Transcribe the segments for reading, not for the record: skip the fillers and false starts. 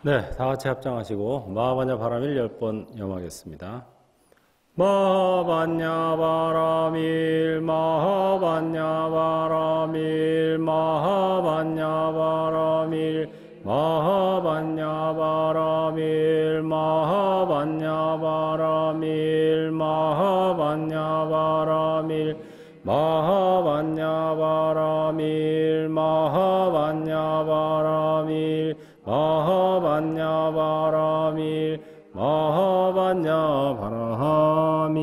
네, 다 같이 합장하시고 마하반야 바라밀 10번 염하겠습니다. 마하반야 바라밀 마하반야 바라밀 마하반야 바라밀 마하반야 바라밀 마하반야 바라밀 마하반야 바라밀 마하반야 바라밀 마하반야 바라밀 마하반야 바라밀 마하반야 바라밀.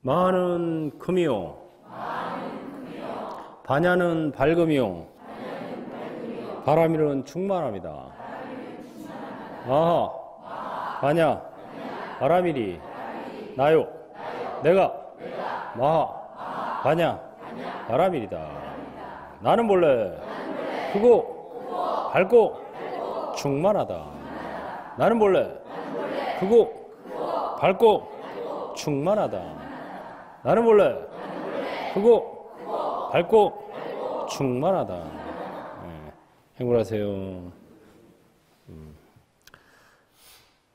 마는 금이요, 반야는 밝음이요, 바라밀은 충만합니다. 마하 반야 바라밀이 나요, 내가 마하 반야 바라밀이다. 나는 본래 크고 밝고 충만하다. 나는 본래 크고 밝고 충만하다. 나는 본래 크고 밝고 충만하다. 행복하세요.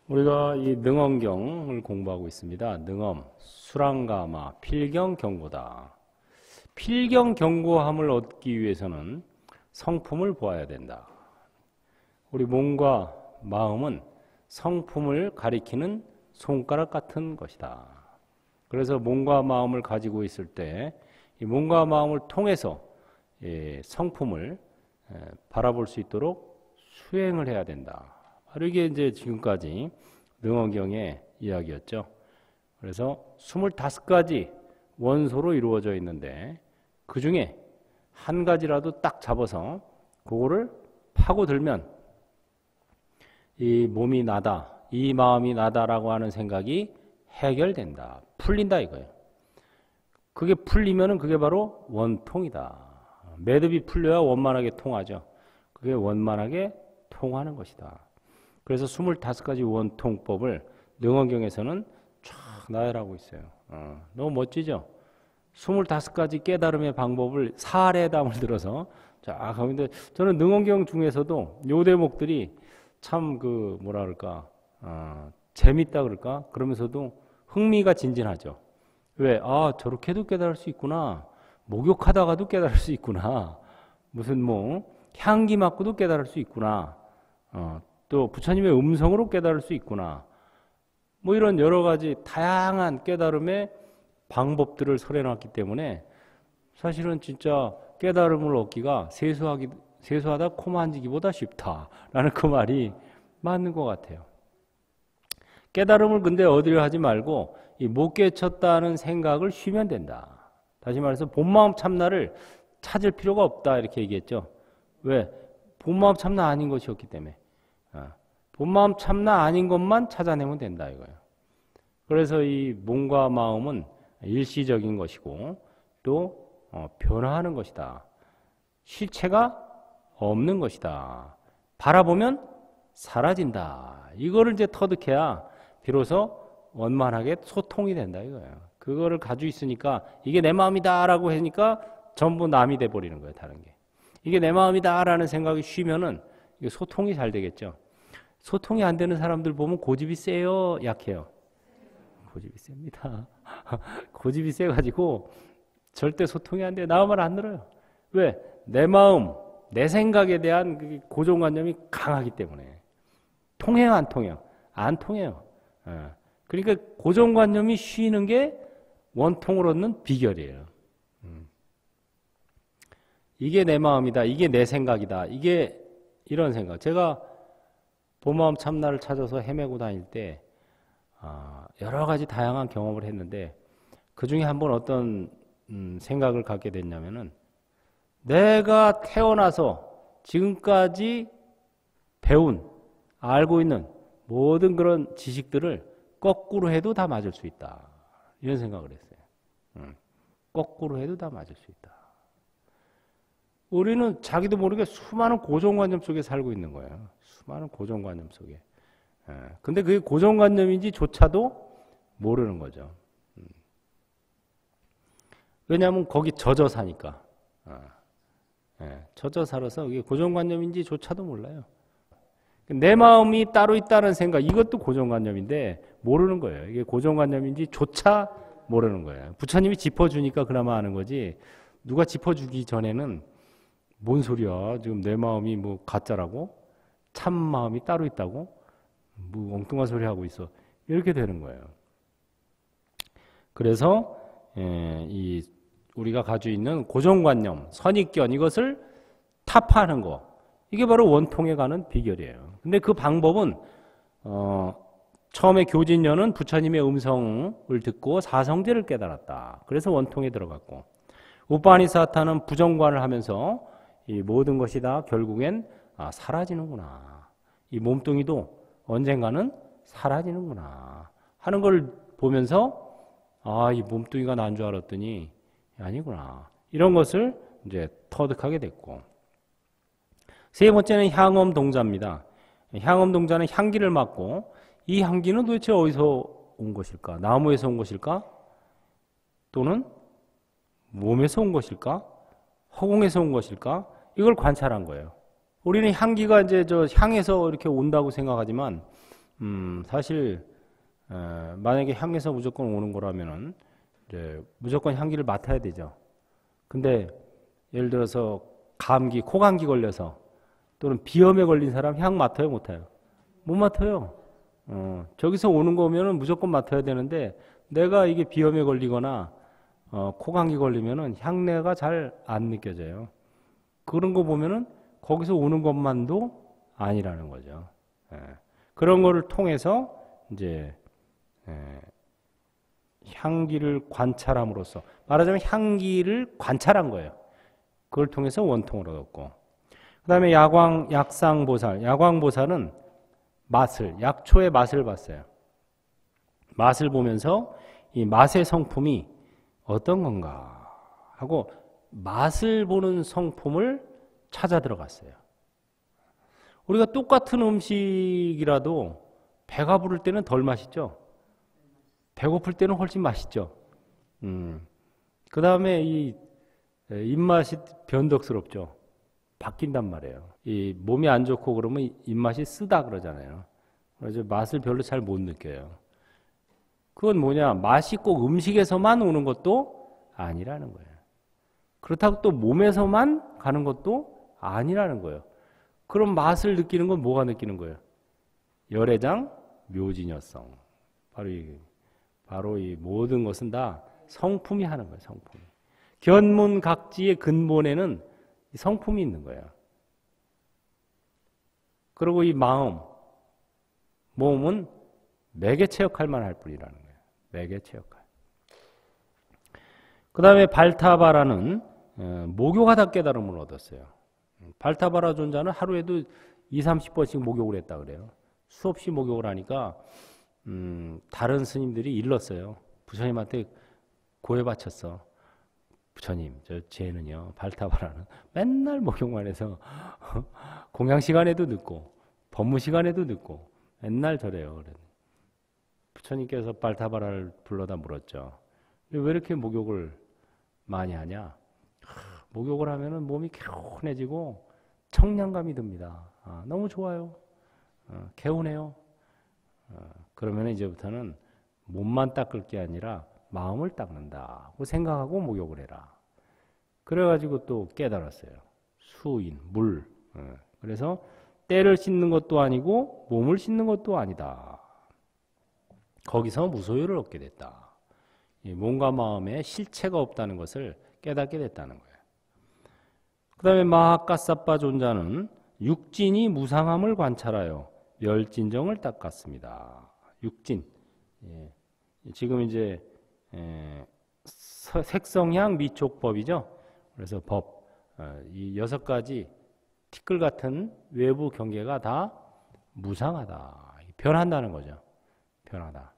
우리가 이 능엄경을 공부하고 있습니다. 능엄, 수랑가마, 필경경고다. 필경경고함을 얻기 위해서는 성품을 보아야 된다. 우리 몸과 마음은 성품을 가리키는 손가락 같은 것이다. 그래서 몸과 마음을 가지고 있을 때 이 몸과 마음을 통해서 성품을 바라볼 수 있도록 수행을 해야 된다. 바로 이게 이제 지금까지 능엄경의 이야기였죠. 그래서 25가지 원소로 이루어져 있는데 그 중에 한 가지라도 딱 잡아서 그거를 파고들면 이 몸이 나다, 이 마음이 나다라고 하는 생각이 해결된다, 풀린다 이거예요. 그게 풀리면은 그게 바로 원통이다. 매듭이 풀려야 원만하게 통하죠. 그게 원만하게 통하는 것이다. 그래서 25가지 원통법을 능엄경에서는 쫙 나열하고 있어요. 너무 멋지죠? 25가지 깨달음의 방법을 사례담을 들어서 쫙 하는데 저는 능엄경 중에서도 요 대목들이 참 그 뭐라 그럴까 재밌다 그럴까 그러면서도 흥미가 진진하죠. 왜? 아 저렇게도 깨달을 수 있구나. 목욕하다가도 깨달을 수 있구나. 무슨 뭐 향기 맡고도 깨달을 수 있구나. 또 부처님의 음성으로 깨달을 수 있구나. 뭐 이런 여러 가지 다양한 깨달음의 방법들을 설해놨기 때문에 사실은 진짜 깨달음을 얻기가 세수하다 코 만지기보다 쉽다라는 그 말이 맞는 것 같아요. 깨달음을 근데 얻으려 하지 말고 이 못 깨쳤다는 생각을 쉬면 된다. 다시 말해서 본마음 참나를 찾을 필요가 없다 이렇게 얘기했죠. 왜? 본마음 참나 아닌 것이었기 때문에. 본마음 참나 아닌 것만 찾아내면 된다 이거예요. 그래서 이 몸과 마음은 일시적인 것이고 또 변화하는 것이다. 실체가 없는 것이다. 바라보면 사라진다. 이거를 이제 터득해야 비로소 원만하게 소통이 된다 이거예요. 그거를 가지고 있으니까 이게 내 마음이다라고 하니까 전부 남이 돼버리는 거예요. 다른 게. 이게 내 마음이다라는 생각이 쉬면은 이게 소통이 잘 되겠죠. 소통이 안 되는 사람들 보면 고집이 세요? 약해요? 고집이 셉니다. 고집이 세가지고 절대 소통이 안 돼요. 나 말 안 들어요. 왜? 내 마음, 내 생각에 대한 고정관념이 강하기 때문에. 통해요, 안 통해요? 안 통해요. 그러니까 고정관념이 쉬는 게 원통을 얻는 비결이에요. 이게 내 마음이다. 이게 내 생각이다. 이게 이런 생각. 제가 본마음 참나를 찾아서 헤매고 다닐 때 여러 가지 다양한 경험을 했는데 그 중에 한번 어떤 생각을 갖게 됐냐면은 내가 태어나서 지금까지 배운 알고 있는 모든 그런 지식들을 거꾸로 해도 다 맞을 수 있다. 이런 생각을 했어요. 거꾸로 해도 다 맞을 수 있다. 우리는 자기도 모르게 수많은 고정관념 속에 살고 있는 거예요. 수많은 고정관념 속에. 근데 그게 고정관념인지조차도 모르는 거죠. 왜냐하면 거기 젖어 사니까. 젖어 살아서 이게 고정관념인지조차도 몰라요. 내 마음이 따로 있다는 생각, 이것도 고정관념인데 모르는 거예요. 이게 고정관념인지조차 모르는 거예요. 부처님이 짚어주니까 그나마 아는 거지, 누가 짚어주기 전에는 뭔 소리야, 지금 내 마음이 뭐 가짜라고? 참 마음이 따로 있다고? 뭐 엉뚱한 소리 하고 있어. 이렇게 되는 거예요. 그래서 우리가 가지고 있는 고정관념, 선입견, 이것을 타파하는 거, 이게 바로 원통에 가는 비결이에요. 근데 그 방법은 처음에 교진녀는 부처님의 음성을 듣고 사성제를 깨달았다. 그래서 원통에 들어갔고, 우파니사타는 부정관을 하면서 이 모든 것이 다 결국엔 사라지는구나, 이 몸뚱이도 언젠가는 사라지는구나 하는 걸 보면서 이 몸뚱이가 난 줄 알았더니 아니구나, 이런 것을 이제 터득하게 됐고, 세 번째는 향엄동자입니다. 향엄동자는 향기를 맡고, 이 향기는 도대체 어디서 온 것일까? 나무에서 온 것일까? 또는 몸에서 온 것일까? 허공에서 온 것일까? 이걸 관찰한 거예요. 우리는 향기가 이제 저 향에서 이렇게 온다고 생각하지만, 사실 만약에 향에서 무조건 오는 거라면은 이제 무조건 향기를 맡아야 되죠. 근데 예를 들어서 감기, 코감기 걸려서 또는 비염에 걸린 사람 향 맡아요, 못 맡아요? 못 맡아요. 저기서 오는 거면은 무조건 맡아야 되는데, 내가 이게 비염에 걸리거나 코감기 걸리면은 향내가 잘 안 느껴져요. 그런 거 보면은 거기서 오는 것만도 아니라는 거죠. 그런 거를 통해서 이제 향기를 관찰함으로써, 말하자면 향기를 관찰한 거예요. 그걸 통해서 원통을 얻었고, 그 다음에 약상보살. 야광보살은 약초의 맛을 봤어요. 맛을 보면서 이 맛의 성품이 어떤 건가 하고 맛을 보는 성품을 찾아 들어갔어요. 우리가 똑같은 음식이라도 배가 부를 때는 덜 맛있죠. 배고플 때는 훨씬 맛있죠. 그 다음에 이 입맛이 변덕스럽죠. 바뀐단 말이에요. 이 몸이 안 좋고 그러면 입맛이 쓰다 그러잖아요. 그래서 맛을 별로 잘 못 느껴요. 그건 뭐냐? 맛이 꼭 음식에서만 오는 것도 아니라는 거예요. 그렇다고 또 몸에서만 가는 것도 아니라는 거예요. 그럼 맛을 느끼는 건 뭐가 느끼는 거예요? 열애장, 묘진여성. 바로 이 모든 것은 다 성품이 하는 거예요. 성품이. 견문각지의 근본에는 성품이 있는 거예요. 그리고 이 몸은 매개체 역할만 할 뿐이라는 거예요. 매개체 역할. 그 다음에 발타바라는 목욕하다 깨달음을 얻었어요. 발타바라 존자는 하루에도 20-30번씩 목욕을 했다 그래요. 수없이 목욕을 하니까 다른 스님들이 일렀어요. 부처님한테 고해 바쳤어. 부처님, 쟤는요, 발타바라는 맨날 목욕만 해서 공양 시간에도 늦고 법무 시간에도 늦고 맨날 저래요. 부처님께서 발타바라를 불러다 물었죠. 왜 이렇게 목욕을 많이 하냐? 목욕을 하면은 몸이 개운해지고 청량감이 듭니다. 너무 좋아요. 개운해요. 그러면 이제부터는 몸만 닦을 게 아니라 마음을 닦는다고 생각하고 목욕을 해라. 그래가지고 또 깨달았어요. 수인, 물. 그래서 때를 씻는 것도 아니고 몸을 씻는 것도 아니다. 거기서 무소유를 얻게 됐다. 이 몸과 마음에 실체가 없다는 것을 깨닫게 됐다는 거예요. 그 다음에 마하카사빠 존자는 육진이 무상함을 관찰하여 멸진정을 닦았습니다. 육진. 지금 이제 색성향 미촉법이죠. 그래서 법, 이 6가지 티끌 같은 외부 경계가 다 무상하다. 변한다는 거죠. 변하다.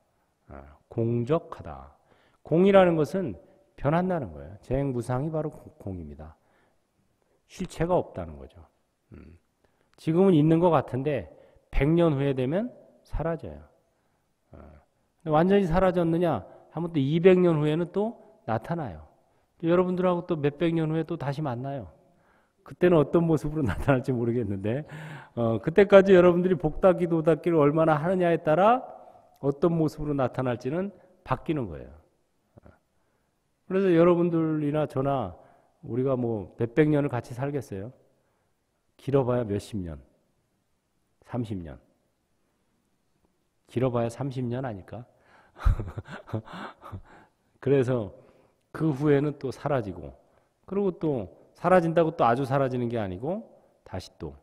공적하다. 공이라는 것은 변한다는 거예요. 재행무상이 바로 공입니다. 실체가 없다는 거죠. 지금은 있는 것 같은데 100년 후에 되면 사라져요. 완전히 사라졌느냐 하면 또 200년 후에는 또 나타나요. 또 여러분들하고 또 몇백 년 후에 또 다시 만나요. 그때는 어떤 모습으로 나타날지 모르겠는데 그때까지 여러분들이 복닫기 도닫기를 얼마나 하느냐에 따라 어떤 모습으로 나타날지는 바뀌는 거예요. 그래서 여러분들이나 저나 우리가 뭐 몇백 년을 같이 살겠어요? 길어봐야 몇십 년, 30년. 길어봐야 30년 아닐까? 그래서 그 후에는 또 사라지고, 그리고 또 사라진다고 또 아주 사라지는 게 아니고 다시 또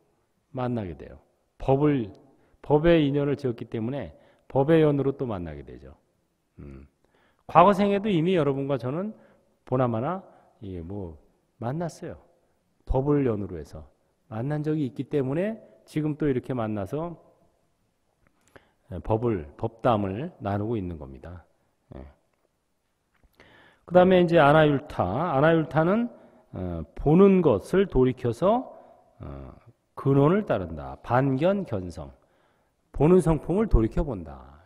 만나게 돼요. 법의 인연을 지었기 때문에 법의 연으로 또 만나게 되죠. 과거 생에도 이미 여러분과 저는 보나마나 뭐 만났어요. 법을 연으로 해서 만난 적이 있기 때문에 지금 또 이렇게 만나서 법담을 나누고 있는 겁니다. 그 다음에 이제 아나율타는 보는 것을 돌이켜서 근원을 따른다. 반견견성. 보는 성품을 돌이켜본다.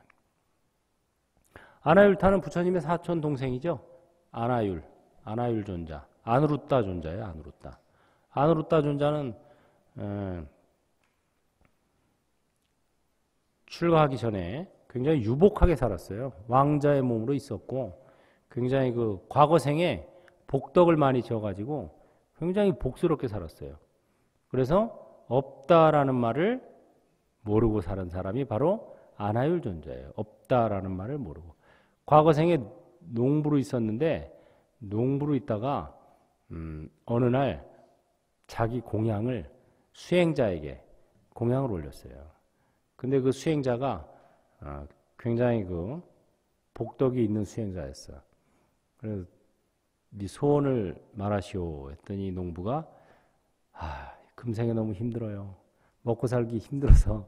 아나율타는 부처님의 사촌 동생이죠. 아나율 존자. 아누루타 존자예요. 아누루타 존자는 출가하기 전에 굉장히 유복하게 살았어요. 왕자의 몸으로 있었고 굉장히 그 과거 생에 복덕을 많이 지어가지고 굉장히 복스럽게 살았어요. 그래서 없다라는 말을 모르고 사는 사람이 바로 아나율 존자예요. 없다라는 말을 모르고. 과거 생에 농부로 있었는데 농부로 있다가 어느 날 자기 공양을 수행자에게 공양을 올렸어요. 근데 그 수행자가 굉장히 그 복덕이 있는 수행자였어. 그래서 네 소원을 말하시오 했더니 농부가 금생에 너무 힘들어요. 먹고 살기 힘들어서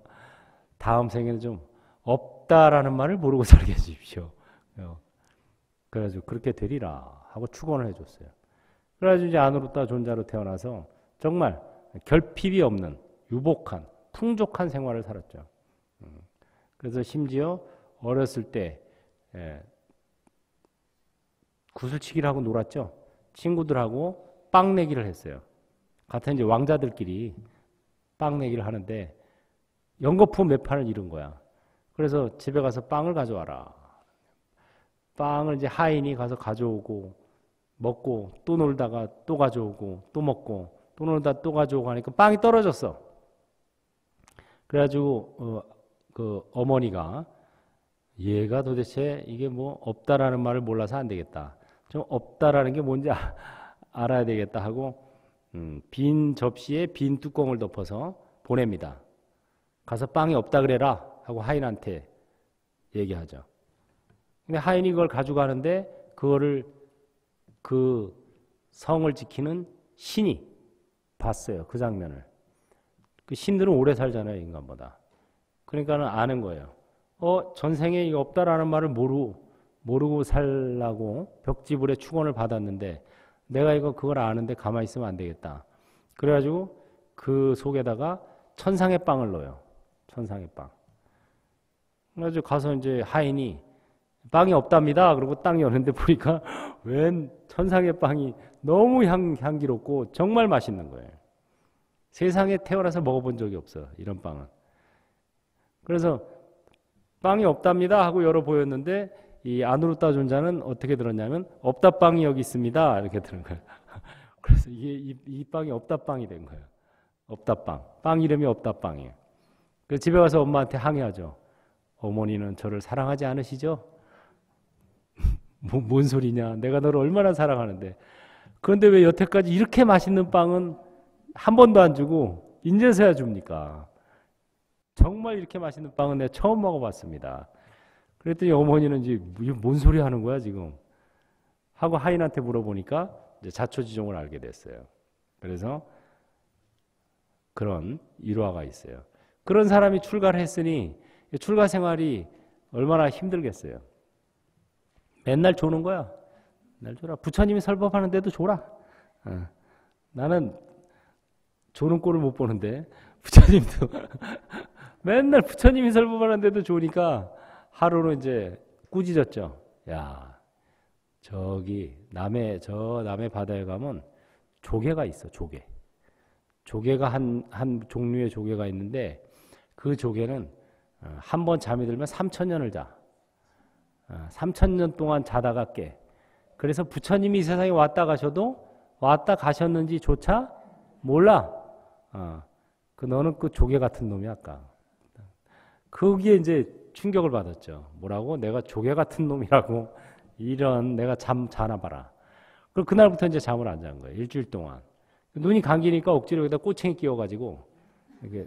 다음 생에는 좀 없다라는 말을 모르고 살게 해주십시오. 그래가지고 그렇게 되리라 하고 축원을 해줬어요. 그래가지고 이제 아누루타 존자로 태어나서 정말 결핍이 없는 유복한 풍족한 생활을 살았죠. 그래서 심지어 어렸을 때 구슬치기를 하고 놀았죠. 친구들하고 빵 내기를 했어요. 같은 이제 왕자들끼리 빵 내기를 하는데 연거푸 몇 판을 잃은 거야. 그래서 집에 가서 빵을 가져와라. 빵을 이제 하인이 가서 가져오고 먹고 또 놀다가 또 가져오고 또 먹고 또 놀다 또 가져오고 하니까 빵이 떨어졌어. 그래가지고 그 어머니가 얘가 도대체 이게 뭐 없다라는 말을 몰라서 안 되겠다. 좀 없다라는 게 뭔지 알아야 되겠다 하고 빈 접시에 빈 뚜껑을 덮어서 보냅니다. 가서 빵이 없다 그래라 하고 하인한테 얘기하죠. 근데 하인이 그걸 가져가는데 그거를 그 성을 지키는 신이 봤어요. 그 장면을. 그 신들은 오래 살잖아요, 인간보다. 그러니까는 아는 거예요. 전생에 이거 없다라는 말을 모르고 살라고 벽지불에 축원을 받았는데 내가 그걸 아는데 가만히 있으면 안 되겠다. 그래가지고 그 속에다가 천상의 빵을 넣어요. 천상의 빵. 그래가지고 가서 이제 하인이 빵이 없답니다. 그리고 땅 여는데 보니까 웬 천상의 빵이 너무 향기롭고 정말 맛있는 거예요. 세상에 태어나서 먹어본 적이 없어. 이런 빵은. 그래서 빵이 없답니다 하고 열어 보였는데 이 아누루타 존자는 어떻게 들었냐면 없다 빵이 여기 있습니다 이렇게 들은 거예요. 그래서 이게 이 빵이 없다 빵이 된 거예요. 없다 빵. 빵 이름이 없다 빵이에요. 그래서 집에 가서 엄마한테 항의하죠. 어머니는 저를 사랑하지 않으시죠? 뭔 소리냐. 내가 너를 얼마나 사랑하는데. 그런데 왜 여태까지 이렇게 맛있는 빵은 한 번도 안 주고 인제서야 줍니까? 정말 이렇게 맛있는 빵은 내가 처음 먹어봤습니다. 그랬더니 어머니는 이제 뭔 소리 하는 거야 지금 하고 하인한테 물어보니까 이제 자초지종을 알게 됐어요. 그래서 그런 일화가 있어요. 그런 사람이 출가를 했으니 출가 생활이 얼마나 힘들겠어요. 맨날 조는 거야. 맨날 줘라. 부처님이 설법하는데도 줘라. 나는 조는 꼴을 못 보는데 부처님도 맨날 부처님이 설법하는데도 좋으니까 하루는 이제 꾸짖었죠. 야, 저기 남해 바다에 가면 조개가 있어. 조개. 조개가 한 종류의 조개가 있는데 그 조개는 한 번 잠이 들면 3,000년을 자. 3,000년 동안 자다가 깨. 그래서 부처님이 이 세상에 왔다 가셔도 왔다 가셨는지조차 몰라. 너는 그 조개 같은 놈이 아까. 거기에 이제 충격을 받았죠. 뭐라고? 내가 조개 같은 놈이라고. 이런 내가 잠 자나 봐라. 그럼 그날부터 이제 잠을 안 잔 거예요. 일주일 동안. 눈이 감기니까 억지로 여기다 꼬챙이 끼워가지고 이게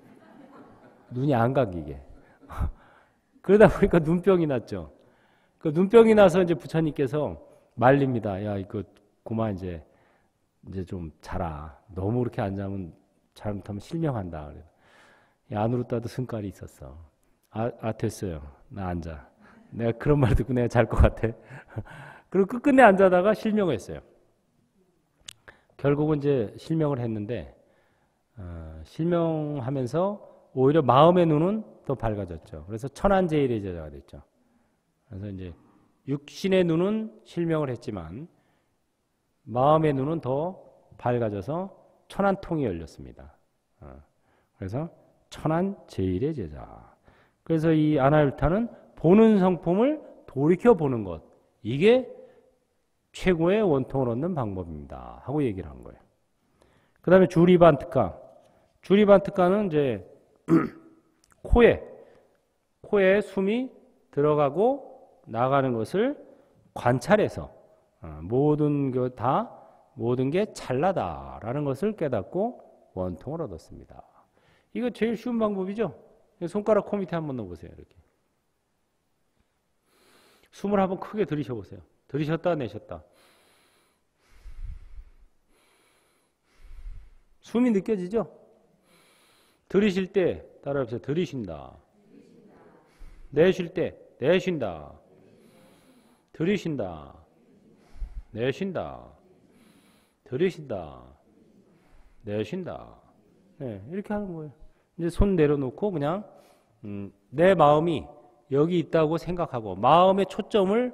눈이 안 감기게. 그러다 보니까 눈병이 났죠. 그 눈병이 나서 이제 부처님께서 말립니다. 야, 이거 그만 이제 좀 자라. 너무 그렇게 안 자면 잘못하면 실명한다. 그래. 안으로 따도 승깔이 있었어. 됐어요. 나 안 자. 내가 그런 말 듣고 내가 잘 것 같아. 그리고 끝끝내 안 자다가 실명을 했어요. 결국은 이제 실명을 했는데 실명하면서 오히려 마음의 눈은 더 밝아졌죠. 그래서 천안제일의 제자가 됐죠. 그래서 이제 육신의 눈은 실명을 했지만 마음의 눈은 더 밝아져서 천안통이 열렸습니다. 그래서 천안제일의 제자. 그래서 이 아나율타는 보는 성품을 돌이켜 보는 것. 이게 최고의 원통을 얻는 방법입니다. 하고 얘기를 한 거예요. 그 다음에 주리반트카. 주리반트카는 이제 코에 숨이 들어가고 나가는 것을 관찰해서 모든 게 찰나다라는 것을 깨닫고 원통을 얻었습니다. 이거 제일 쉬운 방법이죠. 손가락 코 밑에 한번 넣어보세요. 이렇게 숨을 한번 크게 들이셔보세요. 들이셨다 내셨다. 숨이 느껴지죠? 들이실 때 따라해보세요. 들이신다. 내쉴 때 내쉰다. 들이신다. 내쉰다. 들이신다. 내쉰다. 네, 이렇게 하는 거예요. 이제 손 내려놓고 그냥 내 마음이 여기 있다고 생각하고 마음의 초점을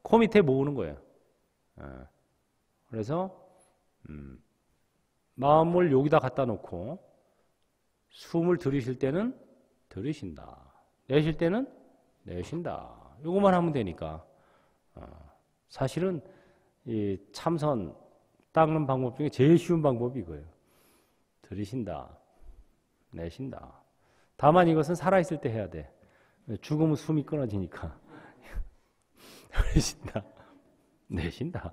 코 밑에 모으는 거예요. 그래서 마음을 여기다 갖다 놓고 숨을 들이쉴 때는 들이신다. 내쉴 때는 내쉰다. 이것만 하면 되니까 사실은 이 참선 닦는 방법 중에 제일 쉬운 방법이 이거예요. 들이신다. 내쉰다. 다만 이것은 살아있을 때 해야 돼. 죽으면 숨이 끊어지니까. 들이신다. 내쉰다.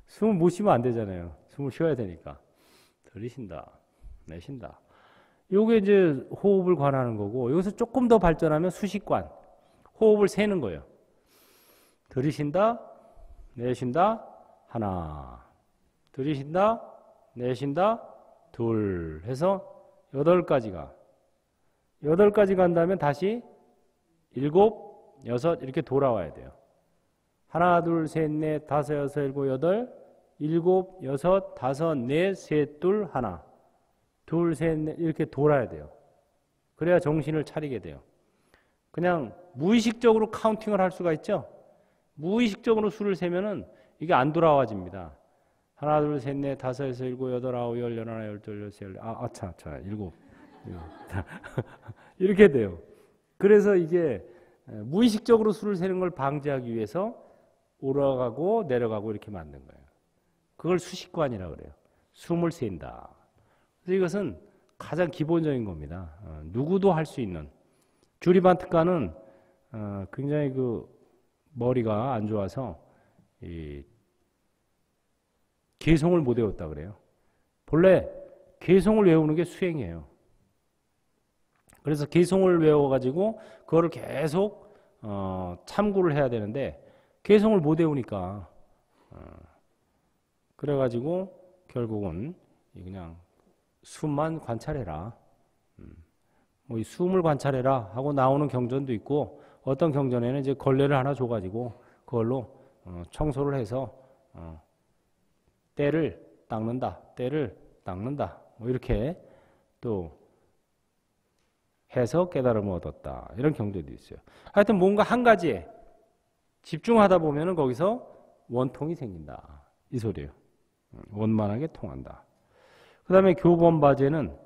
숨을 못 쉬면 안 되잖아요. 숨을 쉬어야 되니까. 들이신다. 내쉰다. 요게 이제 호흡을 관하는 거고, 여기서 조금 더 발전하면 수식관. 호흡을 세는 거예요. 들이신다. 내쉰다. 하나. 들이신다. 내쉰다. 둘. 해서 8가지가. 8가지 간다면 다시 7, 6 이렇게 돌아와야 돼요. 하나, 둘, 셋, 넷, 다섯, 여섯, 일곱, 여덟, 일곱, 여섯, 다섯, 넷, 셋, 둘, 하나. 둘, 셋, 넷 이렇게 돌아야 돼요. 그래야 정신을 차리게 돼요. 그냥 무의식적으로 카운팅을 할 수가 있죠. 무의식적으로 수를 세면은 이게 안 돌아와집니다. 하나, 둘, 셋, 넷, 다섯, 여섯, 일곱, 여덟, 아홉, 열, 열하나, 열둘, 열셋, 일곱. 이렇게 돼요. 그래서 이게 무의식적으로 수를 세는 걸 방지하기 위해서 올라가고 내려가고 이렇게 만든 거예요. 그걸 수식관이라고 그래요. 숨을 쉰다. 그래서 이것은 가장 기본적인 겁니다. 누구도 할 수 있는. 주리반트카는 굉장히 그 머리가 안 좋아서 이 개송을 못 외웠다 그래요. 본래 개송을 외우는 게 수행이에요. 그래서 개송을 외워가지고 그거를 계속 참고를 해야 되는데 개송을 못 외우니까 그래가지고 결국은 그냥 숨만 관찰해라. 뭐 이 숨을 관찰해라 하고 나오는 경전도 있고 어떤 경전에는 이제 걸레를 하나 줘가지고 그걸로 청소를 해서 때를 닦는다, 때를 닦는다. 뭐 이렇게 또 해서 깨달음을 얻었다. 이런 경전도 있어요. 하여튼 뭔가 한 가지에 집중하다 보면은 거기서 원통이 생긴다. 이 소리예요. 원만하게 통한다. 그 그 다음에 교본바제는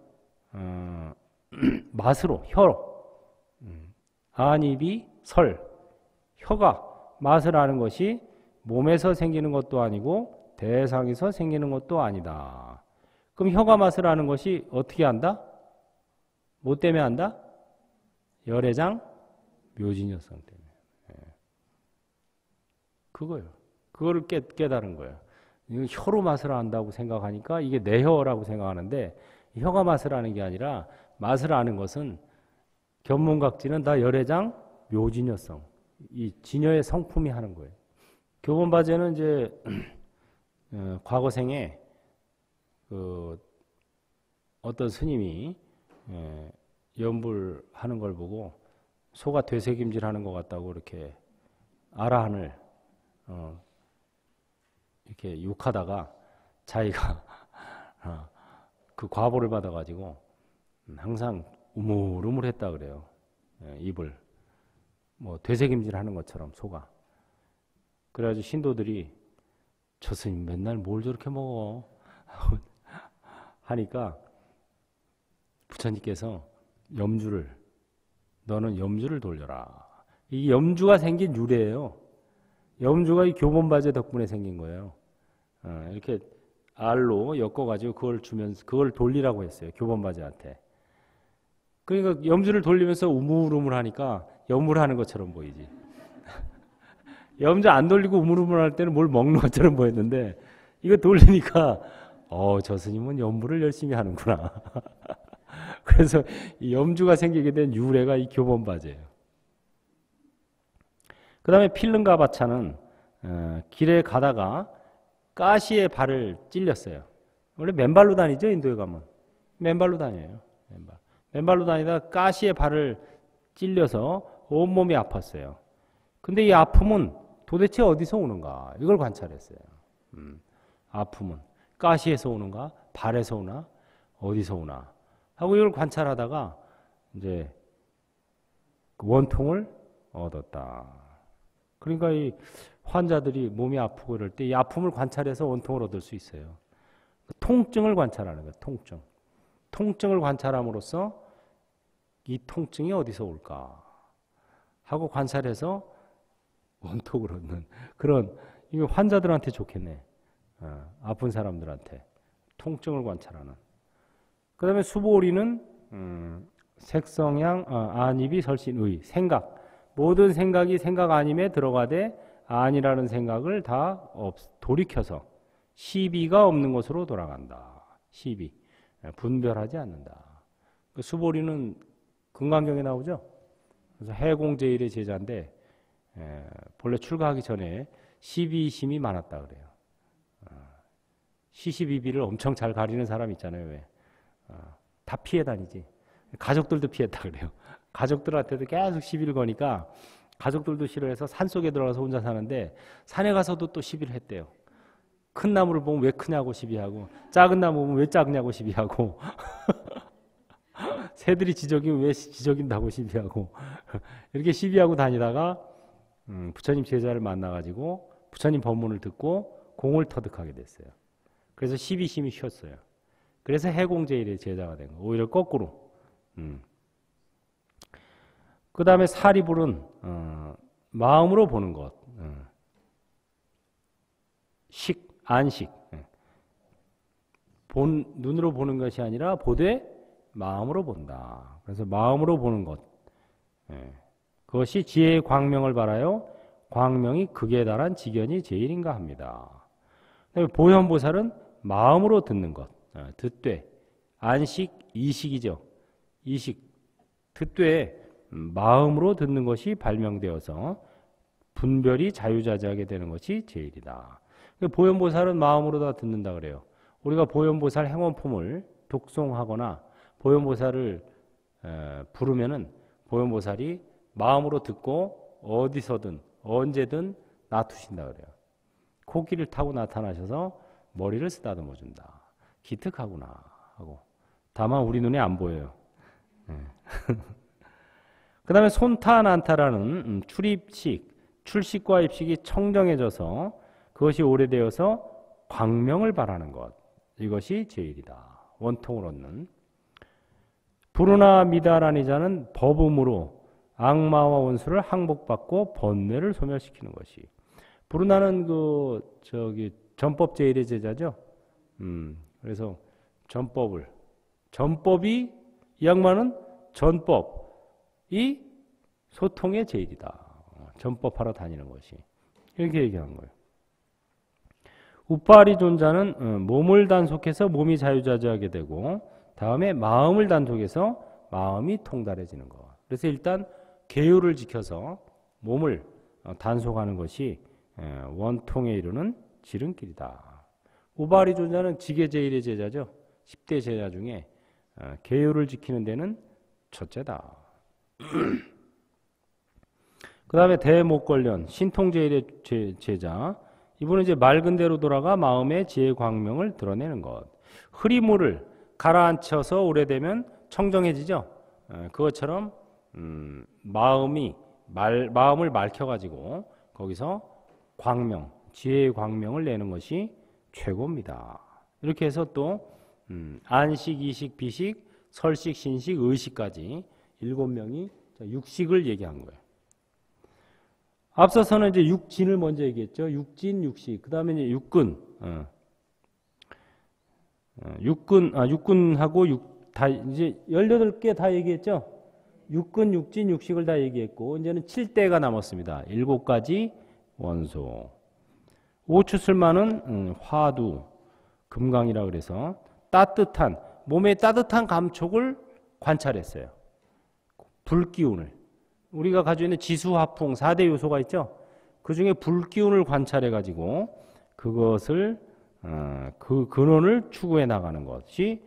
맛으로, 혀로, 안입이 설, 혀가 맛을 아는 것이 몸에서 생기는 것도 아니고 대상에서 생기는 것도 아니다. 그럼 혀가 맛을 아는 것이 어떻게 안다? 뭐 때문에 안다? 열애장 묘진여성 때문에. 그거예요. 그거를 깨달은 거예요. 혀로 맛을 안다고 생각하니까 이게 내 혀라고 생각하는데 혀가 맛을 아는 게 아니라 맛을 아는 것은 견문각지는 다 열애장 묘진여성, 이 진여의 성품이 하는 거예요. 교본바제는 이제 과거생에 그 어떤 스님이 연불하는 걸 보고 소가 되새김질하는 것 같다고 이렇게 아라한을 이렇게 욕하다가 자기가 그 과보를 받아가지고 항상 우물우물했다 그래요. 입을 뭐 되새김질하는 것처럼 소가. 그래가지고 신도들이 저 스님 맨날 뭘 저렇게 먹어 하니까 부처님께서 너는 염주를 돌려라. 이 염주가 생긴 유래예요. 염주가 이 교본바제 덕분에 생긴 거예요. 이렇게 알로 엮어가지고 그걸 주면서 그걸 돌리라고 했어요. 교본바제한테. 그러니까 염주를 돌리면서 우물우물하니까 염물하는 것처럼 보이지. 염주 안 돌리고 우물우물할 때는 뭘 먹는 것처럼 보였는데 이거 돌리니까 저 스님은 염불을 열심히 하는구나. 그래서 이 염주가 생기게 된 유래가 이 교본바제예요. 그 다음에 필름가바차는 길에 가다가 가시의 발을 찔렸어요. 원래 맨발로 다니죠, 인도에 가면. 맨발로 다녀요. 맨발로 다니다가 가시의 발을 찔려서 온몸이 아팠어요. 근데 이 아픔은 도대체 어디서 오는가? 이걸 관찰했어요. 아픔은 가시에서 오는가? 발에서 오나? 어디서 오나? 하고 이걸 관찰하다가 이제 원통을 얻었다. 그러니까 이 환자들이 몸이 아프고 이럴 때 이 아픔을 관찰해서 원통을 얻을 수 있어요. 통증을 관찰하는 거예요. 통증. 통증을 관찰함으로써 이 통증이 어디서 올까 하고 관찰해서 원통을 얻는 그런, 이게 환자들한테 좋겠네. 아픈 사람들한테 통증을 관찰하는. 그 다음에 수보리는 색성향 안입이 설신의 생각, 모든 생각이 생각 아님에 들어가되 아니라는 생각을 다 돌이켜서 시비가 없는 것으로 돌아간다. 시비, 분별하지 않는다. 그 수보리는 금강경에 나오죠. 그래서 해공제일의 제자인데 본래 출가하기 전에 시비심이 많았다 그래요. 시시비비를 엄청 잘 가리는 사람 있잖아요. 왜? 다 피해 다니지. 가족들도 피했다 그래요. 가족들한테도 계속 시비를 거니까 가족들도 싫어해서 산속에 들어가서 혼자 사는데 산에 가서도 또 시비를 했대요. 큰 나무를 보면 왜 크냐고 시비하고, 작은 나무 보면 왜 작냐고 시비하고, 새들이 지저귀면 왜 지저귀다고 시비하고, 이렇게 시비하고 다니다가 부처님 제자를 만나가지고 부처님 법문을 듣고 공을 터득하게 됐어요. 그래서 시비심이 쉬었어요. 그래서 해공제일의 제자가 된 거예요. 오히려 거꾸로. 그 다음에 사리불은 마음으로 보는 것. 식, 안식. 눈으로 보는 것이 아니라 보되 마음으로 본다. 그래서 마음으로 보는 것. 그것이 지혜의 광명을 바라요. 광명이 극에 달한 지견이 제일인가 합니다. 보현보살은 마음으로 듣는 것. 듣되. 안식, 이식이죠. 이식. 듣되 마음으로 듣는 것이 발명되어서 분별이 자유자재하게 되는 것이 제일이다. 보현보살은 마음으로 다 듣는다 그래요. 우리가 보현보살 행원품을 독송하거나 보현보살을 부르면은 보현보살이 마음으로 듣고 어디서든 언제든 놔두신다 그래요. 코끼리를 타고 나타나셔서 머리를 쓰다듬어 준다. 기특하구나 하고. 다만 우리 눈에 안 보여요. 그 다음에 손타난타라는 출입식, 출식과 입식이 청정해져서 그것이 오래되어서 광명을 바라는 것. 이것이 제일이다. 원통을 얻는. 부르나 미다라는 자는 법음으로 악마와 원수를 항복받고 번뇌를 소멸시키는 것이. 부르나는 전법 제일의 제자죠. 그래서 전법이 이 양반은 전법이 소통의 제일이다. 전법하러 다니는 것이. 이렇게 얘기한 거예요. 우파리 존자는 몸을 단속해서 몸이 자유자재하게 되고 다음에 마음을 단속해서 마음이 통달해지는 것. 그래서 일단 계율을 지켜서 몸을 단속하는 것이 원통에 이르는 지름길이다. 우파리 존자는 지계제일의 제자죠. 10대 제자 중에 계율을 지키는 데는 첫째다. 그 다음에 대목걸련 신통제일의 제자. 이분은 이제 맑은 대로 돌아가 마음의 지혜 광명을 드러내는 것. 흐리물을 가라앉혀서 오래되면 청정해지죠. 그것처럼 마음을 맑혀가지고 거기서 광명, 지혜의 광명을 내는 것이 최고입니다. 이렇게 해서 또 안식, 이식, 비식, 설식, 신식, 의식까지 7명이 육식을 얘기한 거예요. 앞서서는 이제 육진을 먼저 얘기했죠. 육진, 육식. 그 다음에 이제 육근. 육근하고 다 이제 18개 다 얘기했죠. 육근, 육진, 육식을 다 얘기했고 이제는 7대가 남았습니다. 7가지 원소. 오추슬만은 화두, 금강이라 그래서 따뜻한 몸의 따뜻한 감촉을 관찰했어요. 불기운을. 우리가 가지고 있는 지수화풍 4대 요소가 있죠. 그 중에 불기운을 관찰해가지고 그것을 그 근원을 추구해 나가는 것이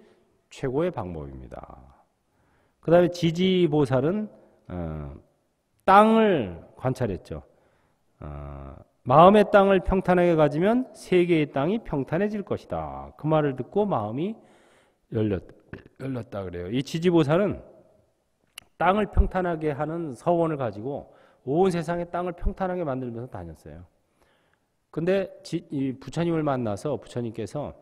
최고의 방법입니다. 그 다음에 지지보살은 땅을 관찰했죠. 마음의 땅을 평탄하게 가지면 세계의 땅이 평탄해질 것이다. 그 말을 듣고 마음이 열렸다 그래요. 이 지지보살은 땅을 평탄하게 하는 서원을 가지고 온 세상의 땅을 평탄하게 만들면서 다녔어요. 근데 이 부처님을 만나서 부처님께서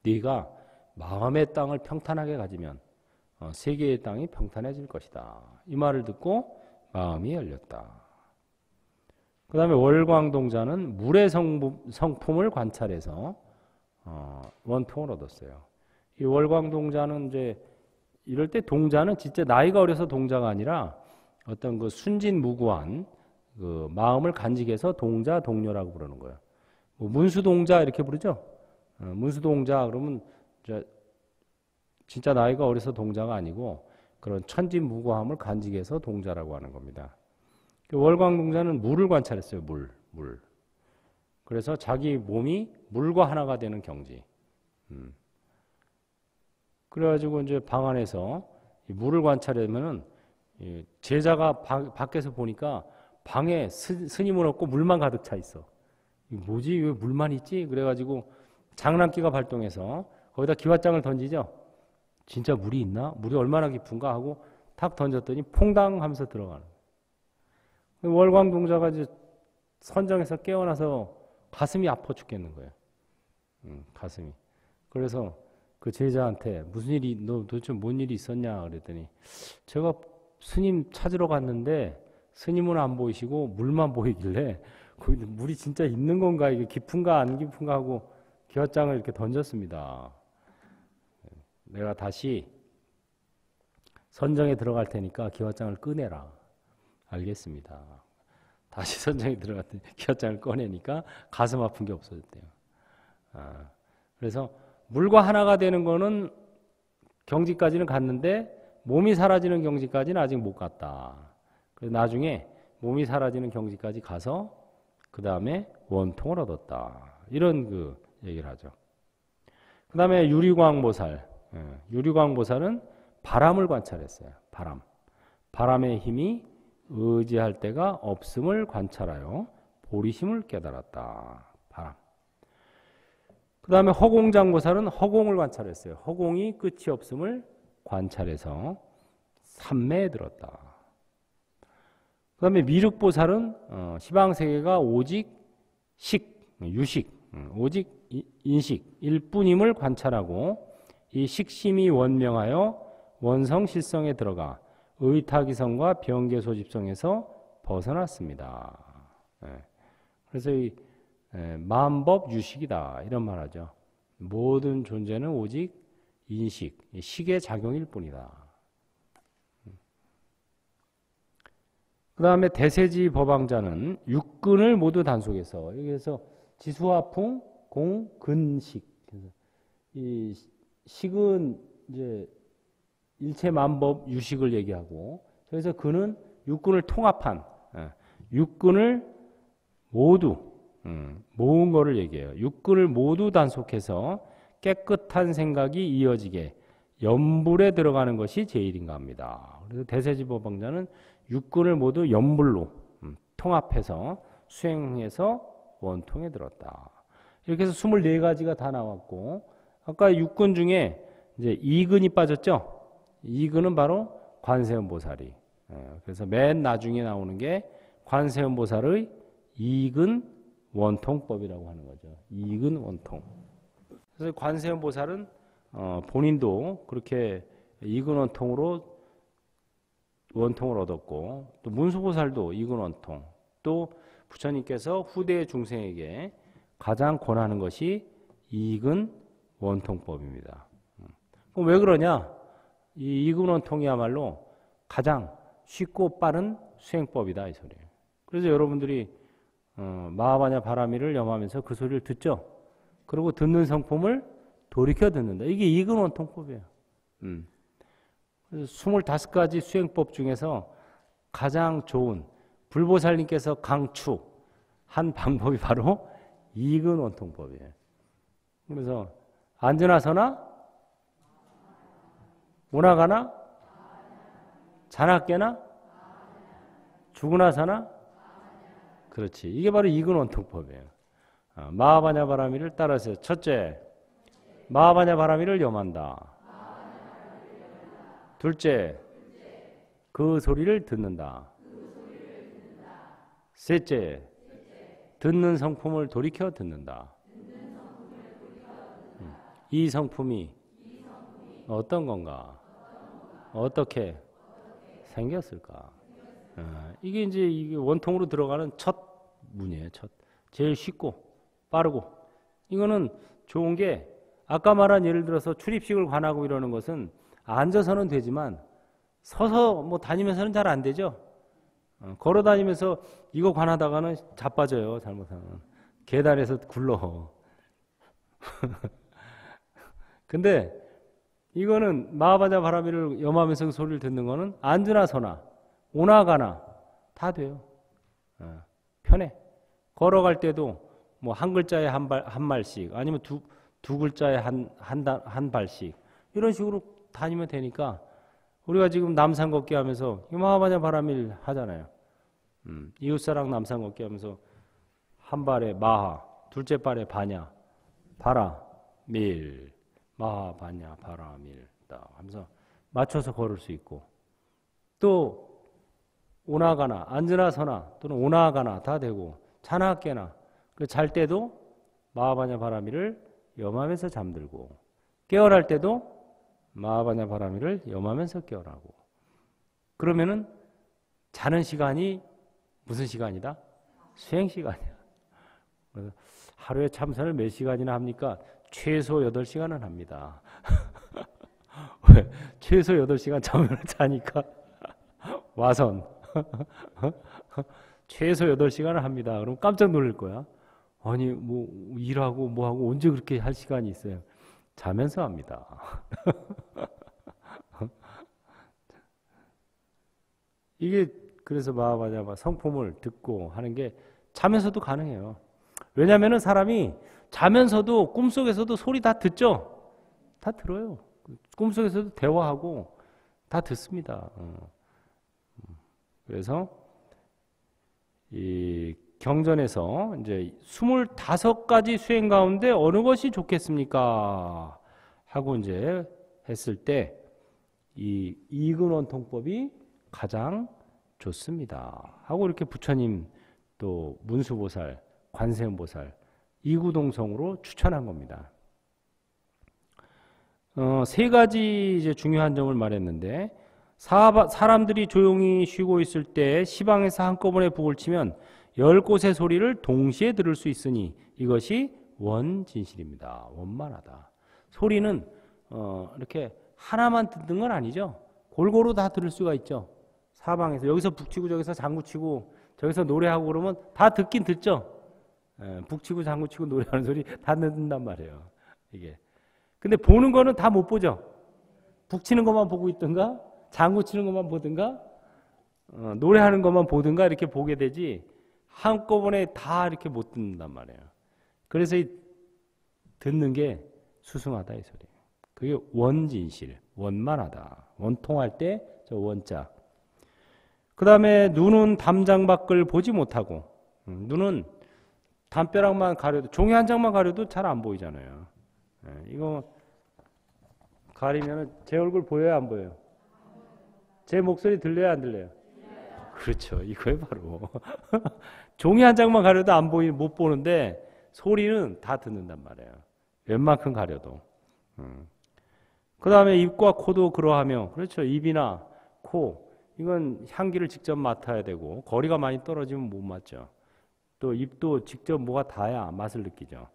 네가 마음의 땅을 평탄하게 가지면 세계의 땅이 평탄해질 것이다. 이 말을 듣고 마음이 열렸다. 그 다음에 월광동자는 물의 성품을 관찰해서 원통을 얻었어요. 이 월광동자는 이제 이럴 때 동자는 진짜 나이가 어려서 동자가 아니라 어떤 그 순진무구한 그 마음을 간직해서 동자, 동료라고 부르는 거예요. 뭐 문수동자 이렇게 부르죠. 문수동자 그러면 진짜 나이가 어려서 동자가 아니고 그런 천진무구함을 간직해서 동자라고 하는 겁니다. 월광동자는 물을 관찰했어요. 물. 그래서 자기 몸이 물과 하나가 되는 경지. 그래가지고 이제 방 안에서 물을 관찰하면은 제자가 밖에서 보니까 방에 스님은 없고 물만 가득 차 있어. 뭐지? 왜 물만 있지? 그래가지고 장난기가 발동해서 거기다 기왓장을 던지죠. 진짜 물이 있나? 물이 얼마나 깊은가 하고 탁 던졌더니 퐁당 하면서 들어가는. 월광동자가 이제 선정에서 깨어나서 가슴이 아파 죽겠는 거예요. 가슴이. 그래서 그 제자한테 무슨 일이 너 도대체 뭔 일이 있었냐 그랬더니 제가 스님 찾으러 갔는데 스님은 안 보이시고 물만 보이길래 거기 물이 진짜 있는 건가 이게 깊은가 안 깊은가 하고 기왓장을 이렇게 던졌습니다. 내가 다시 선정에 들어갈 테니까 기왓장을 꺼내라. 알겠습니다. 다시 선정에 들어갔더니 기왓장을 꺼내니까 가슴 아픈 게 없어졌대요. 그래서 물과 하나가 되는 거는 경지까지는 갔는데 몸이 사라지는 경지까지는 아직 못 갔다. 그래서 나중에 몸이 사라지는 경지까지 가서 그 다음에 원통을 얻었다. 이런 그 얘기를 하죠. 그 다음에 유리광보살. 유리광보살은 바람을 관찰했어요. 바람의 힘이 의지할 데가 없음을 관찰하여 보리심을 깨달았다. 바람. 그 다음에 허공장보살은 허공을 관찰했어요. 허공이 끝이 없음을 관찰해서 삼매에 들었다. 그 다음에 미륵보살은 시방세계가 오직 유식, 오직 인식, 일뿐임을 관찰하고 이 식심이 원명하여 원성실성에 들어가 의타기성과 병계소집성에서 벗어났습니다. 그래서 이 만법 유식이다 이런 말하죠. 모든 존재는 오직 인식, 식의 작용일 뿐이다. 그 다음에 대세지 법왕자는 육근을 모두 단속해서 여기서 지수화풍, 공, 근식. 이 식은 이제 일체 만법 유식을 얘기하고, 그래서 근은 육근을 통합한 육근을 모두 모은 거를 얘기해요. 육근을 모두 단속해서 깨끗한 생각이 이어지게 염불에 들어가는 것이 제일인가 합니다. 그래서 대세지 법왕자는 육근을 모두 염불로 통합해서 수행해서 원통에 들었다. 이렇게 해서 24가지가 다 나왔고, 아까 육근 중에 이제 2근이 빠졌죠? 2근은 바로 관세음보살이. 그래서 맨 나중에 나오는 게 관세음보살의 2근 원통법이라고 하는 거죠. 2근 원통. 그래서 관세음보살은 본인도 그렇게 2근 원통을 얻었고, 또 문수보살도 2근 원통, 또 부처님께서 후대 중생에게 가장 권하는 것이 2근 원통법입니다. 그럼 왜 그러냐? 이 2근 원통이야말로 가장 쉽고 빠른 수행법이다 이 소리예요. 그래서 여러분들이 마하바냐 바라미를 염하면서 그 소리를 듣죠. 그리고 듣는 성품을 돌이켜 듣는다. 이게 2근 원통법이에요. 그래서 25가지 수행법 중에서 가장 좋은 불보살님께서 강추한 방법이 바로 2근 원통법이에요. 그래서 앉으나 서나 오나가나 자나 깨나 죽으나 사나, 그렇지. 이게 바로 2근 원통법이에요. 마하바냐 바라미를 따라서 첫째, 마하바냐 바라미를 염한다. 둘째, 그 소리를 듣는다. 셋째, 듣는 성품을 돌이켜 듣는다. 이 성품이 어떤 건가? 어떻게 생겼을까? 이게 이제 원통으로 들어가는 첫 문이에요. 제일 쉽고 빠르고. 이거는 좋은 게, 아까 말한 예를 들어서 출입식을 관하고 이러는 것은 앉아서는 되지만 서서 뭐 다니면서는 잘 안 되죠. 걸어 다니면서 이거 관하다가는 자빠져요. 잘못하면 계단에서 굴러. 근데 이거는 마하바냐 바라미를 염하면서 그 소리를 듣는 거는 앉으나 서나 오나 가나 다 돼요. 편해. 걸어갈 때도 뭐 한 글자에 한 말씩, 아니면 두 글자에 한 발씩, 이런 식으로 다니면 되니까, 우리가 지금 남산 걷기 하면서 마하바냐 바라밀 하잖아요. 이웃사랑 남산 걷기 하면서 한 발에 마하, 둘째 발에 바냐, 바라, 밀, 마하, 바냐, 바라, 밀 딱 하면서 맞춰서 걸을 수 있고, 또 오나가나 앉으나 서나 또는 오나가나 다 되고, 자나 깨나, 잘 때도 마하바냐 바라미를 염하면서 잠들고, 깨어날 때도 마하바냐 바라미를 염하면서 깨어나고. 그러면은 자는 시간이 무슨 시간이다? 수행 시간이야. 그래서 하루에 참선을 몇 시간이나 합니까? 최소 8시간은 합니다. 왜? 최소 8시간 잠을 자니까 와선 최소 8시간을 합니다. 그럼 깜짝 놀랄 거야. 아니 뭐 일하고 뭐하고 언제 그렇게 할 시간이 있어요? 자면서 합니다. 이게 그래서 마하바냐 성품을 듣고 하는 게 자면서도 가능해요. 왜냐하면 사람이 자면서도 꿈속에서도 소리 다 듣죠? 다 들어요. 꿈속에서도 대화하고 다 듣습니다. 그래서 이 경전에서 이제 25가지 수행 가운데 어느 것이 좋겠습니까? 하고 이제 했을 때 이 이근원통법이 가장 좋습니다. 하고 이렇게 부처님 또 문수보살, 관세음보살 이구동성으로 추천한 겁니다. 세 가지 이제 중요한 점을 말했는데, 사람들이 조용히 쉬고 있을 때 시방에서 한꺼번에 북을 치면 10곳의 소리를 동시에 들을 수 있으니 이것이 원진실입니다. 원만하다. 소리는 이렇게 하나만 듣는 건 아니죠. 골고루 다 들을 수가 있죠. 사방에서 여기서 북치고 저기서 장구치고 저기서 노래하고 그러면 다 듣긴 듣죠. 북치고 장구치고 노래하는 소리 다 듣는단 말이에요. 이게. 근데 보는 거는 다 못 보죠. 북치는 것만 보고 있든가 장구치는 것만 보든가 노래하는 것만 보든가 이렇게 보게 되지 한꺼번에 다 이렇게 못 듣는단 말이에요. 그래서 이 듣는 게 수승하다 이 소리예요. 그게 원진실, 원만하다. 원통할 때 저 원자. 그 다음에 눈은 담장 밖을 보지 못하고, 눈은 담벼락만 가려도, 종이 한 장만 가려도 잘 안 보이잖아요. 이거 가리면 제 얼굴 보여요, 안 보여요? 제 목소리 들려요, 안 들려요? 그렇죠. 이거에 바로 종이 한 장만 가려도 못 보는데 소리는 다 듣는단 말이에요. 웬만큼 가려도. 그 다음에 입과 코도 그러하며, 그렇죠. 입이나 코, 이건 향기를 직접 맡아야 되고 거리가 많이 떨어지면 못 맡죠. 또 입도 직접 뭐가 닿아야 맛을 느끼죠.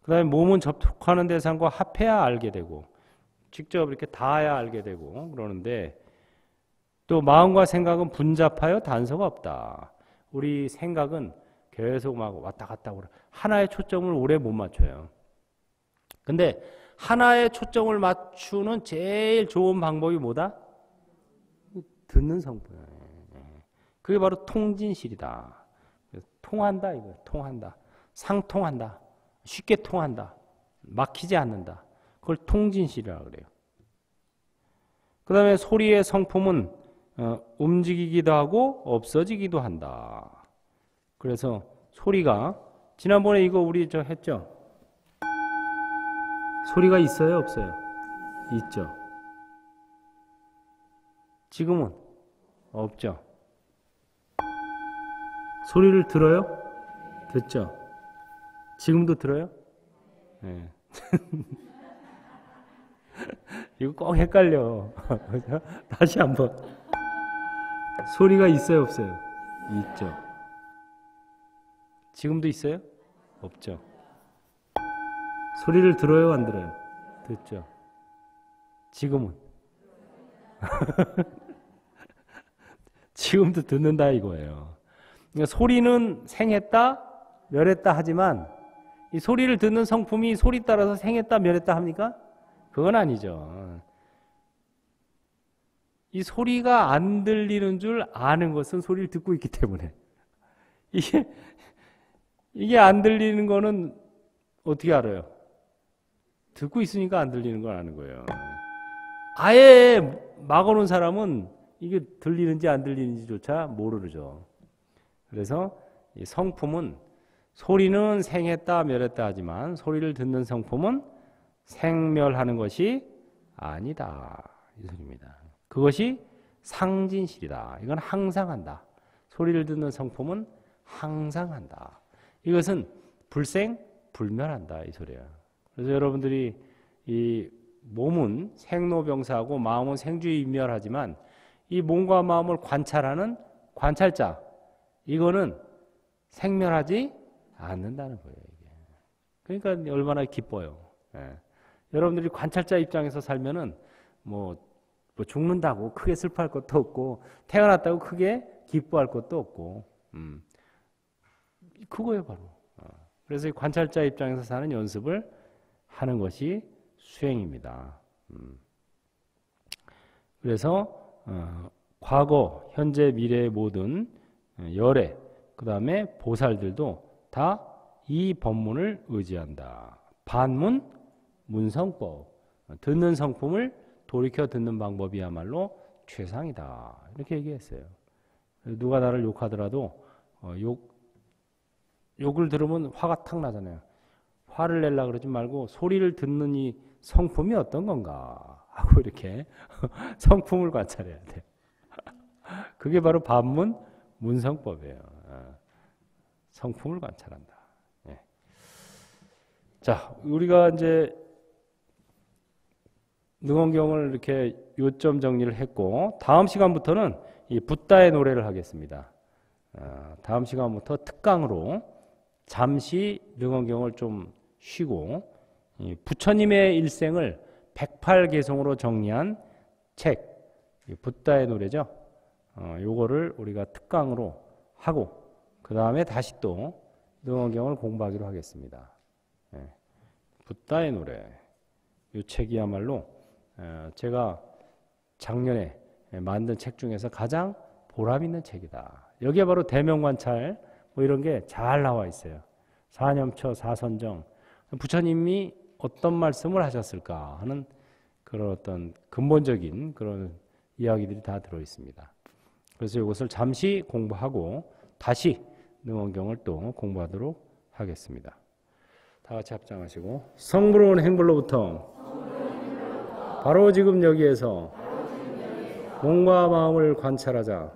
그 다음에 몸은 접촉하는 대상과 합해야 알게 되고 직접 이렇게 닿아야 알게 되고 그러는데, 또 마음과 생각은 분잡하여 단서가 없다. 우리 생각은 계속 막 왔다 갔다 오래 하나의 초점을 오래 못 맞춰요. 근데 하나의 초점을 맞추는 제일 좋은 방법이 뭐다? 듣는 성품이에요. 그게 바로 통진실이다. 통한다 이거예요. 통한다. 상통한다. 쉽게 통한다. 막히지 않는다. 그걸 통진실이라고 그래요. 그 다음에 소리의 성품은 움직이기도 하고 없어지기도 한다. 그래서 소리가, 지난번에 이거 우리 했죠? 소리가 있어요, 없어요? 있죠. 지금은 없죠. 소리를 들어요? 듣죠. 지금도 들어요? 네. 이거 꼭 헷갈려. 다시 한번. 소리가 있어요, 없어요? 있죠. 지금도 있어요? 없죠. 소리를 들어요, 안 들어요? 듣죠. 지금은? 지금도 듣는다 이거예요. 그러니까 소리는 생했다, 멸했다 하지만 이 소리를 듣는 성품이 소리 따라서 생했다, 멸했다 합니까? 그건 아니죠. 이 소리가 안 들리는 줄 아는 것은 소리를 듣고 있기 때문에. 이게 안 들리는 거는 어떻게 알아요? 듣고 있으니까 안 들리는 걸 아는 거예요. 아예 막아놓은 사람은 이게 들리는지 안 들리는지조차 모르죠. 그래서 이 성품은 소리는 생했다 멸했다 하지만 소리를 듣는 성품은 생멸하는 것이 아니다. 이 소리입니다. 그것이 상진실이다. 이건 항상 한다. 소리를 듣는 성품은 항상 한다. 이것은 불생 불멸한다. 이 소리야. 그래서 여러분들이 이 몸은 생로병사하고 마음은 생주임멸하지만 이 몸과 마음을 관찰하는 관찰자, 이거는 생멸하지 않는다는 거예요. 이게. 그러니까 얼마나 기뻐요. 예. 여러분들이 관찰자 입장에서 살면은 뭐 죽는다고 크게 슬퍼할 것도 없고 태어났다고 크게 기뻐할 것도 없고 그거예요 바로. 그래서 이 관찰자 입장에서 사는 연습을 하는 것이 수행입니다. 그래서 과거, 현재, 미래의 모든 열애, 그 다음에 보살들도 다 이 법문을 의지한다. 반문, 문성법. 듣는 성품을 돌이켜 듣는 방법이야말로 최상이다. 이렇게 얘기했어요. 누가 나를 욕하더라도 욕을 들으면 화가 탁 나잖아요. 화를 내려고 그러지 말고 소리를 듣는 이 성품이 어떤 건가 하고 이렇게 성품을 관찰해야 돼요. 그게 바로 반문, 문성법이에요. 성품을 관찰한다. 예. 자, 우리가 이제 능원경을 이렇게 요점 정리를 했고, 다음 시간부터는 이 붓다의 노래를 하겠습니다. 다음 시간부터 특강으로 잠시 능원경을 좀 쉬고, 이 부처님의 일생을 108개송으로 정리한 책, 붓다의 노래죠. 요거를 우리가 특강으로 하고, 그 다음에 다시 또 능원경을 공부하기로 하겠습니다. 붓다의 노래. 이 책이야말로 제가 작년에 만든 책 중에서 가장 보람 있는 책이다. 여기에 바로 대명관찰 뭐 이런 게 잘 나와 있어요. 사념처, 사선정. 부처님이 어떤 말씀을 하셨을까 하는 그런 어떤 근본적인 그런 이야기들이 다 들어 있습니다. 그래서 이것을 잠시 공부하고 다시 능원경을 또 공부하도록 하겠습니다. 다 같이 합장하시고, 성불은 행불로부터 바로 지금 여기에서 몸과 마음을 관찰하자.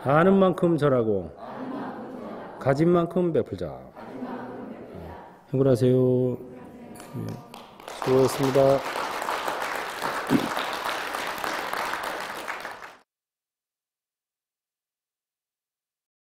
아는 만큼 절하고 가진 만큼 베풀자. 행불하세요. 수고하셨습니다.